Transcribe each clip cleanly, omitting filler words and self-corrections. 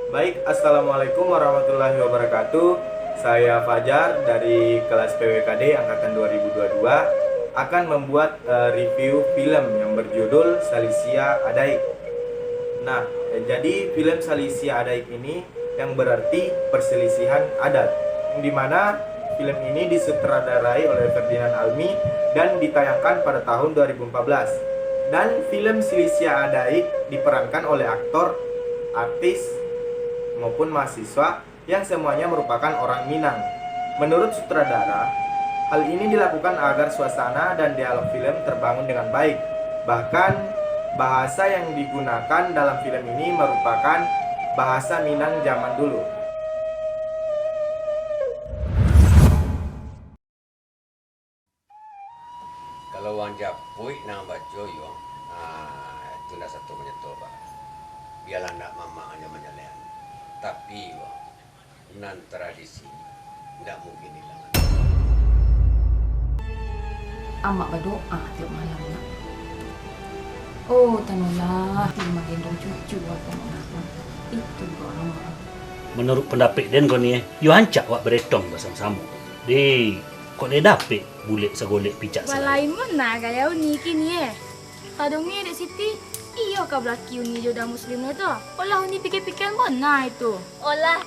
Baik, Assalamualaikum warahmatullahi wabarakatuh. Saya Fajar dari kelas PWKD Angkatan 2022 akan membuat review film yang berjudul Salisia Adaik. Nah, jadi film Salisia Adaik ini yang berarti perselisihan adat, di mana film ini disutradarai oleh Ferdinand Almi dan ditayangkan pada tahun 2014. Dan film Salisia Adaik diperankan oleh aktor, artis, maupun mahasiswa yang semuanya merupakan orang Minang. Menurut sutradara, hal ini dilakukan agar suasana dan dialog film terbangun dengan baik. Bahkan bahasa yang digunakan dalam film ini merupakan bahasa Minang zaman dulu. Kalau wang japui nang bajo yo, itu ndak satu menyetor pak. Biarlah ndak mama hanya menyelean. Tapi nan tradisi ndak mungkin hilang. Amak berdoa tiap malam nak. Oh, tanulah terima gendong cucu atau anak. Itu doa amak. Menurut pendapat den kau ni, yo hancak wak beretong bersama-sama. Deh, kok dia dapet bulik segolek picak Balai mana gaya uni kini Kadang ni dek Siti, iyo kau belaki uni jodoh muslim tu. Olah uni pikir-pikir mana itu. Olah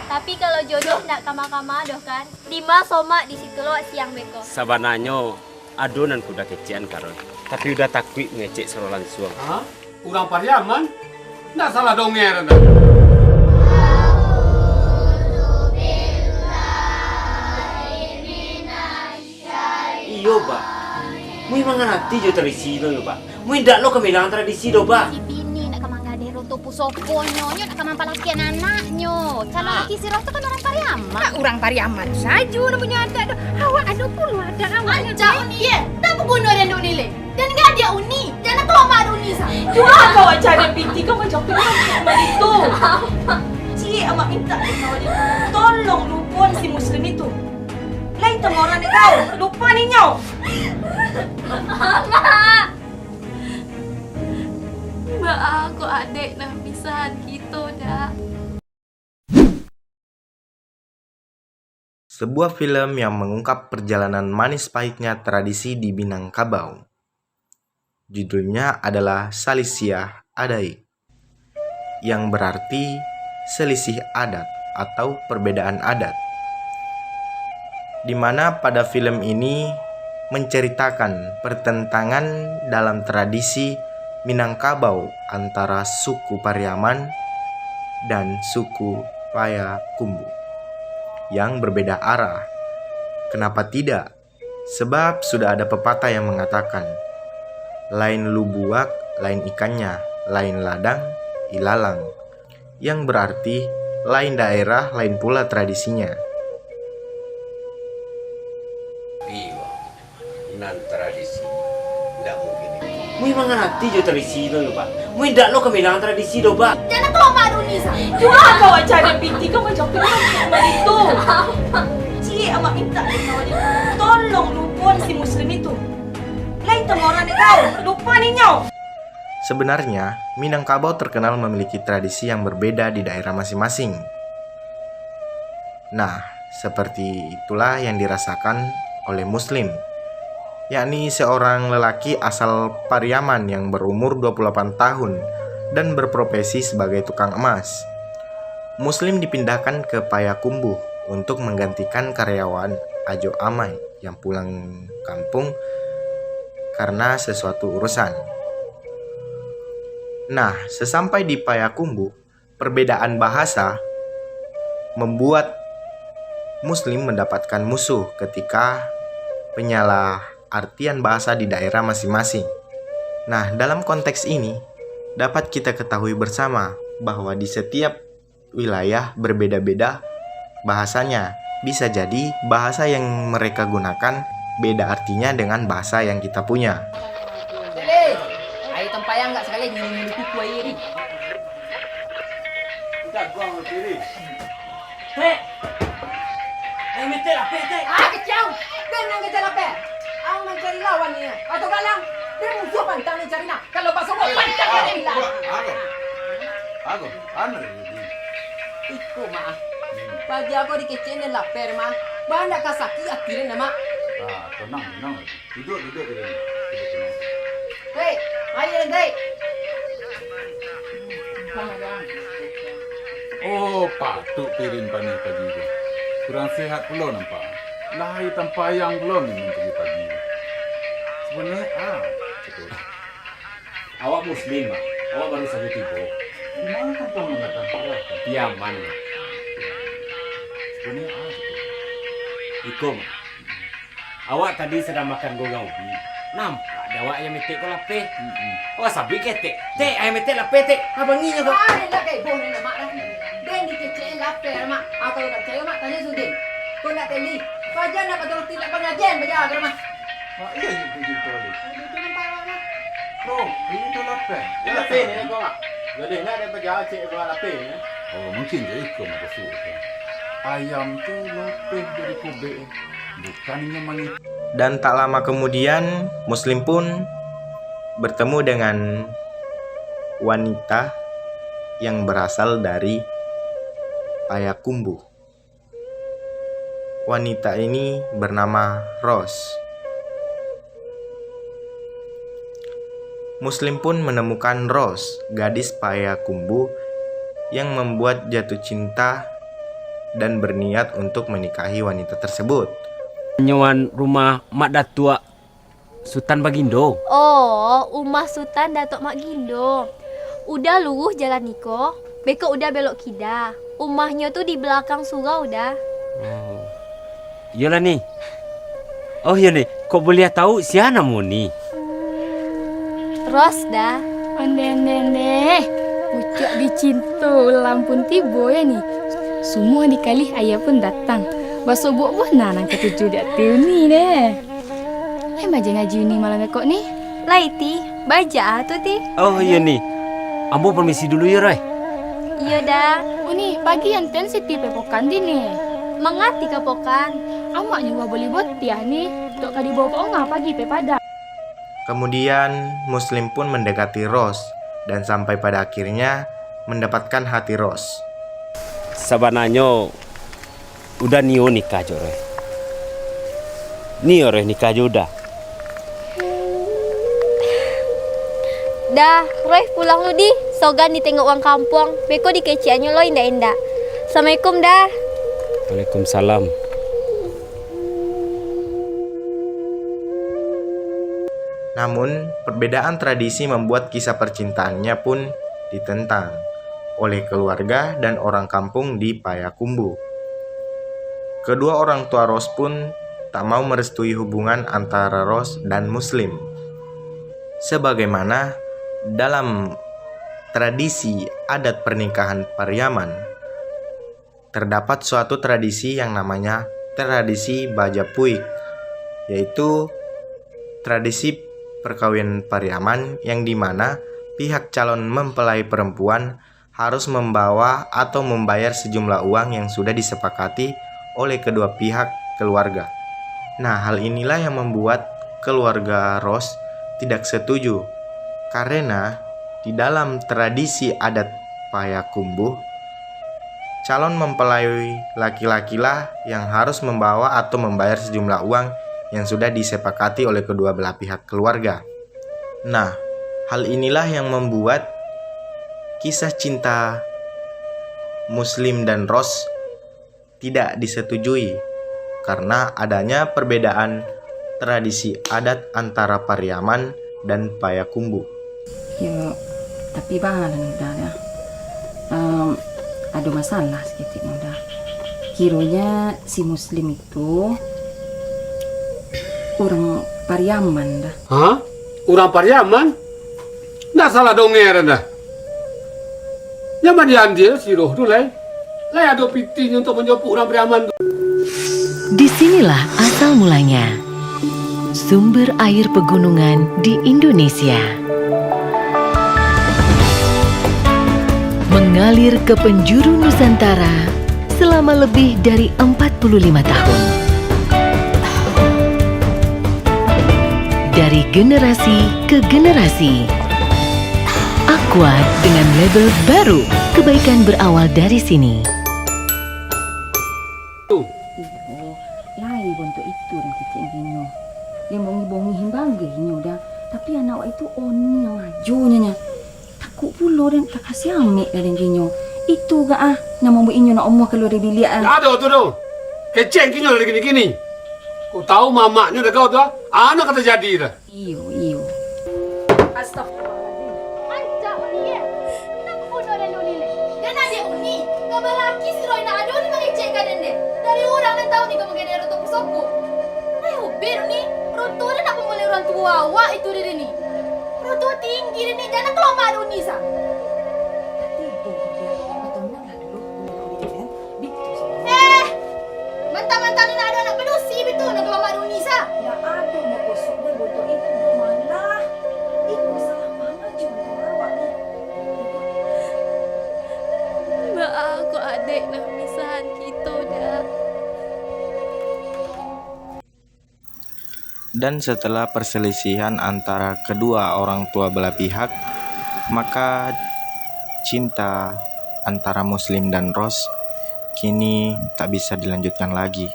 tapi kalau jodoh nak kama-kama doh kan. 5 somak di situ lo siang beko. Sabananyo adonan kuda kecian karon. Tapi udah takut ngecek serolan suang. Hah? Urang Pariaman? Nggak salah donger. Iyo ba. Mui manganati jo tradisi lo yo ba. Mui ndak lo kemilangan tradisi do ba. Si bini nak kamanggadeh roto pusoponyo, nyo nak kamampalakian anaknyo. Kalau laki si Roto kan orang Pariaman. Orang Pariaman saja nak punya adat tu. Awak ada pun ada awaknya. Ancak uni ye, tak bunuh dan uni le. Dan enggak dia uni, jangan kelompok uni sa. Wah, kau cari binti kau macam tu itu. Cik, amak minta kau dia. Tolong lupakan si muslim itu. Lain tengok orang dia tahu. Lupa ni nyau. Mak. Mbak aku adik nak pisahan gitu dah. Sebuah film yang mengungkap perjalanan manis pahitnya tradisi di Minangkabau. Judulnya adalah Salisia Adaik, yang berarti selisih adat atau perbedaan adat. Di mana pada film ini menceritakan pertentangan dalam tradisi Minangkabau antara suku Pariaman dan suku Payakumbuh yang berbeda arah. Kenapa tidak? Sebab sudah ada pepatah yang mengatakan, lain lubuak, lain ikannya, lain ladang, ilalang, yang berarti lain daerah, lain pula tradisinya. Iyo, nan tradisi ndak mungkin hilang. Mui manganati jo tradisi lo yo ba. Mui ndak lo kemilangan tradisi do ba. Jangan kelompok uni sa. Wah, kau cari binti kau macam tu itu. Cik, amak minta kau dia. Tolong lupakan si muslim itu. Lain tengok orang dia tahu. Lupa ni nyau. Sebenarnya, Minangkabau terkenal memiliki tradisi yang berbeda di daerah masing-masing. Nah, seperti itulah yang dirasakan oleh Muslim, yakni seorang lelaki asal Pariaman yang berumur 28 tahun dan berprofesi sebagai tukang emas. Muslim dipindahkan ke Payakumbuh untuk menggantikan karyawan Ajo Amai yang pulang kampung karena sesuatu urusan. Nah, sesampai di Payakumbuh, perbedaan bahasa membuat Muslim mendapatkan musuh ketika penyalahartian bahasa di daerah masing-masing. Nah, dalam konteks ini dapat kita ketahui bersama bahwa di setiap wilayah berbeda-beda bahasanya. Bisa jadi bahasa yang mereka gunakan beda artinya dengan bahasa yang kita punya. Air tempayang enggak sekali nyuruh kuku air ni. Kita gua mau kiri. Hei, meter apa teh? Kecau. Kenang kejar apa? Ang mencari lawan ni. Atau galang. Dia musuh pantang ni cari nak. Kalau pasal pantang ni lah. Aku. Ano ini? Iko ma. Pagi aku dikecilin lapar ma. Banyak kasaki akhirnya nama. Tenang. Duduk ini. Hei, ayo deh. Oh, patut piring panik pagi itu. Kurang sehat pula nampak. Lahir tanpa yang belum ni pagi. Sebenarnya betul. Awak Muslim, Mak. Awak baru saja tiba. Di mana kampung mengatakan Allah? Yaman, Mak. Sebenarnya betul. Iko, Mak. Awak tadi sedang makan goreng ubi. Nampak ada awak yang metik kau lapeh. Awak sabi ketek. Tek, ayam metik lapeh, tek. Abang ni kau. Ada lah kayak boleh nama dah. Dan dikecilin lapar ma. Aku nak cakap mak tanya Sudin. Kau nak teli. Fajar nak betul tidak pengajian baca ke rumah. Iya ni pergi toilet. Itu nampak mana? Bro, ini tu lapar. Lapin ni kau mak. Jadi nak ada berjalan cik buat lapin ya. Oh, mungkin je ikut masuk. Ayam tu lapar dari kubek. Bukannya mangit. Dan tak lama kemudian Muslim pun bertemu dengan wanita yang berasal dari Payakumbuh. Wanita ini bernama Ros. Muslim pun menemukan Ros, gadis Payakumbuh yang membuat jatuh cinta dan berniat untuk menikahi wanita tersebut. Nyawan rumah Mak Datuk Sultan Bagindo. Oh, rumah Sultan Datuk Mak Gindo. Udah lurus jalan Niko, beko udah belok kida. Rumahnya tuh di belakang surau dah. Oh. Iyalah ni. Oh iya ni, kau boleh tahu siapa mu ni? Ros dah. Ande. Pucuk dicinta lampun tibo ya ni. Semua dikali ayah pun datang. Basok buat nang ketujuh dak tiu ni deh. Baca ngaji ni malam ekok ni. Laiti, baca tu ti. Oh iya ni. Ambo permisi dulu ya, Roy. Iya dah. Oh ni pagi enten Siti pepokan di ni. Mengati kepokan. Amaknya gua boleh buat tiah ni. Tok kali bawa kau ngah pagi pe pada. Kemudian Muslim pun mendekati Ros dan sampai pada akhirnya mendapatkan hati Ros. Sebenarnya udah Nio nikah jo, Roy. Nio Roy nikah jo udah. Dah, Roy pulang lu di. Sogan ditengok orang kampung. Beko dikeciannya lo indah-indah. Assalamualaikum dah. Waalaikumsalam. Namun, perbedaan tradisi membuat kisah percintaannya pun ditentang oleh keluarga dan orang kampung di Payakumbuh. Kedua orang tua Ros pun tak mau merestui hubungan antara Ros dan Muslim. Sebagaimana dalam tradisi adat pernikahan Pariaman, terdapat suatu tradisi yang namanya tradisi Bajapuik, yaitu tradisi perkawinan Pariaman yang dimana pihak calon mempelai perempuan harus membawa atau membayar sejumlah uang yang sudah disepakati oleh kedua pihak keluarga. Nah, hal inilah yang membuat keluarga Ros tidak setuju, karena di dalam tradisi adat Payakumbuh, calon mempelai laki-laki lah yang harus membawa atau membayar sejumlah uang yang sudah disepakati oleh kedua belah pihak keluarga. Nah, hal inilah yang membuat kisah cinta Muslim dan Ros tidak disetujui karena adanya perbedaan tradisi adat antara Pariaman dan Payakumbuh. Ya, tapi bang dah ya. Ada masalah sedikit dah. Kiranya si Muslim itu orang Pariaman dah. Hah? Orang Pariaman? Nggak salah donger dah. Nyaman dia si roh tu lai. Lai ada pitinya untuk menjemput orang Pariaman tu. Disinilah asal mulanya sumber air pegunungan di Indonesia. Mengalir ke penjuru Nusantara selama lebih dari 45 tahun. Dari generasi ke generasi, kuat dengan label baru. Kebaikan berawal dari sini. Lai bontok itu dan kecil gini. Dia bongi-bongi himbangga ini dah. Tapi anak itu oni yang lajunya. Takut pula dan tak kasih ambil dari gini. Itu gak nama bu inyo nak omah keluar dari bilik Ada tu tu. Keceng kinyo lagi gini. Kau tahu mamaknya dah kau tu? Anak kata jadi dah. Iyo. Astagfirullahaladzim. Macam ni ya. Kenapa bunuh dan Uni ni? Dan adik Uni. Kabar laki si Roy nak ada ni mengecekkan dia. Dari orang yang tahu ni kamu kena roto pusoko. Ayo bir ni. Roto dia nak pemulai orang tua awak itu dia ni. Roto tinggi dia ni. Jangan kelomak Uni sah. Mentah-mentah ni nak ada anak berusi betul nak kelomak Uni sah. Ya ada nak kosong dia bontok itu malah. Itu salah mama juga awak ni. Maaf kok adik nak misahan kita dah. Dan setelah perselisihan antara kedua orang tua belah pihak, maka cinta antara Muslim dan Ros kini tak bisa dilanjutkan lagi.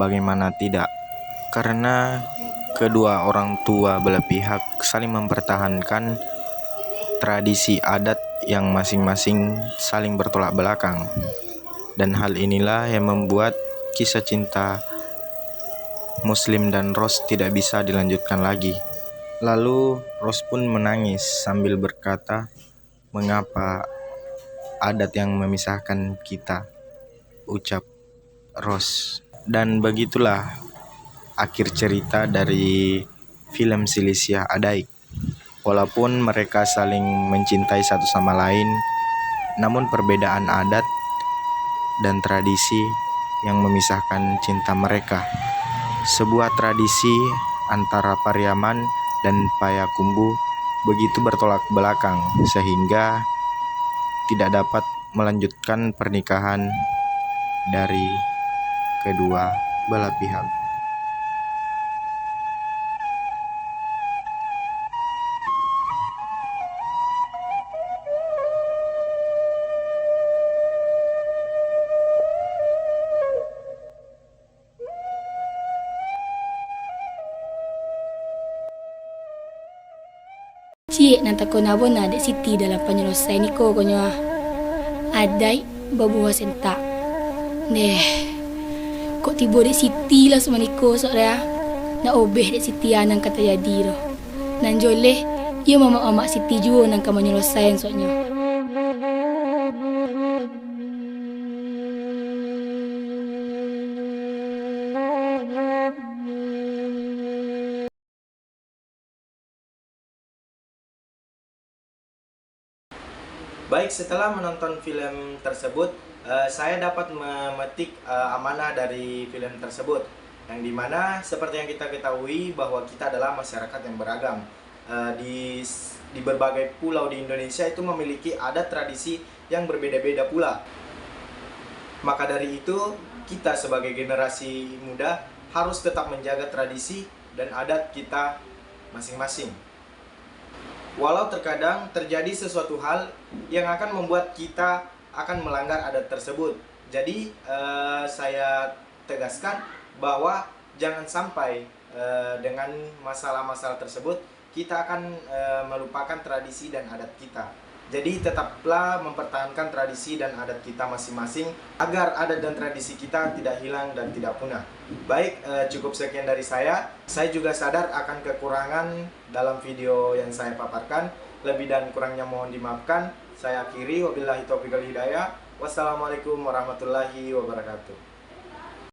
Bagaimana tidak? Karena kedua orang tua belah pihak saling mempertahankan tradisi adat yang masing-masing saling bertolak belakang. Dan hal inilah yang membuat kisah cinta Muslim dan Ros tidak bisa dilanjutkan lagi. Lalu Ros pun menangis sambil berkata, "Mengapa adat yang memisahkan kita?" ucap Ros. Dan begitulah akhir cerita dari film Silisiah Adaik. Walaupun mereka saling mencintai satu sama lain, namun perbedaan adat dan tradisi yang memisahkan cinta mereka. Sebuah tradisi antara Pariaman dan Payakumbuh begitu bertolak belakang sehingga tidak dapat melanjutkan pernikahan dari kedua belah pihak. Cik nak takut nak bona adik Siti dalam penyelesaian ni ko konyo. Adai berbuah sentak. Kok tiba dek Siti lah semua niko sok dah. Nak obeh dek Siti anang kata jadi dah. Nan joleh, ia mamak-mamak Siti juga nang kamu nyelesaian soknya. Baik, setelah menonton film tersebut, saya dapat memetik amanah dari film tersebut, yang dimana seperti yang kita ketahui bahwa kita adalah masyarakat yang beragam. Di berbagai pulau di Indonesia itu memiliki adat tradisi yang berbeda-beda pula. Maka dari itu, kita sebagai generasi muda harus tetap menjaga tradisi dan adat kita masing-masing. Walau terkadang terjadi sesuatu hal yang akan membuat kita akan melanggar adat tersebut. Jadi saya tegaskan bahwa jangan sampai dengan masalah-masalah tersebut kita akan melupakan tradisi dan adat kita. Jadi tetaplah mempertahankan tradisi dan adat kita masing-masing agar adat dan tradisi kita tidak hilang dan tidak punah. Baik, cukup sekian dari saya. Saya juga sadar akan kekurangan dalam video yang saya paparkan. Lebih dan kurangnya mohon dimaafkan. Saya akhiri, wabillahi taufiq wal hidayah. Wassalamualaikum warahmatullahi wabarakatuh.